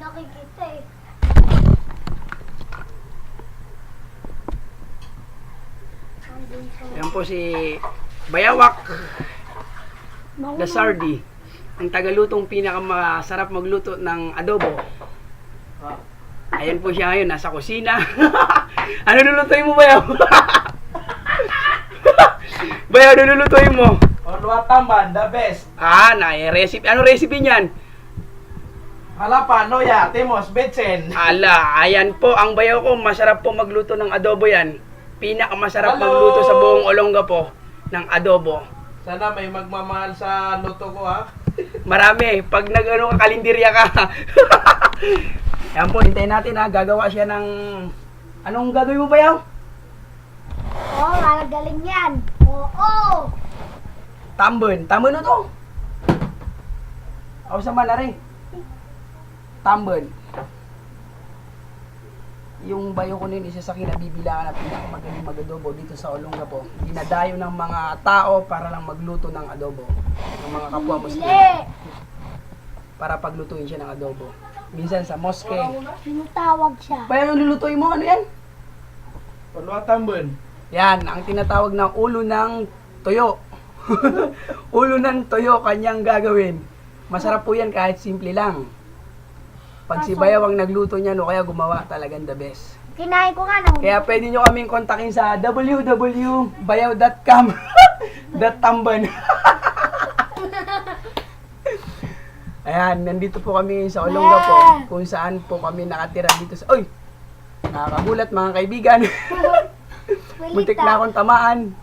nakikita eh. Yan po si Bayawak Lasardi, ang tagalutong pinakamasarap magluto ng adobo. Ayan po siya ngayon, nasa kusina. Ano lulutuin mo, Bayaw? Bayaw, ano lulutuin mo? Orwataman, the best. Recipe. Ano recipe niyan? Halapano ya, timos, betsen. Ala, ayan po, ang Bayaw ko, masarap po magluto ng adobo yan. Pinakamasarap Hello! magluto sa buong Olonga po ng adobo. Sana may magmamahal sa luto ko ha. Marami, pag nag-ano ka, kalindirya ka. Yan po, hintayin natin ha, gagawa siya ng... Anong gagawin mo, Bayaw? Oo, malagaling yan. Oo. Tambon. Tambon na to. Ako sa na rin. Tambon. Yung Bayaw ko nun, isa sa kinabibilangan na pinakamagaling mag-adobo dito sa Olonga po. Dinadayo ng mga tao para lang magluto ng adobo. Ng mga kapwa Muslim. Para paglutuin siya ng adobo. Minsan sa moske. Tinatawag siya. Bayaw, yung lulutuin mo, ano yan? Orwataman. Yan, ang tinatawag na ulo ng toyo. Ulo ng toyo, kanyang gagawin. Masarap po yan kahit simple lang. Pag si Bayaw ang nagluto niyan o kaya gumawa, talagang the best. Kinain ko nga na. Kaya pwede nyo kaming kontakin sa www.bayaw.com .tamban. Ayan, nandito po kami sa Olonga po, kung saan po kami nakatira dito sa... Uy! Nakakagulat mga kaibigan. Muntik na akong tamaan.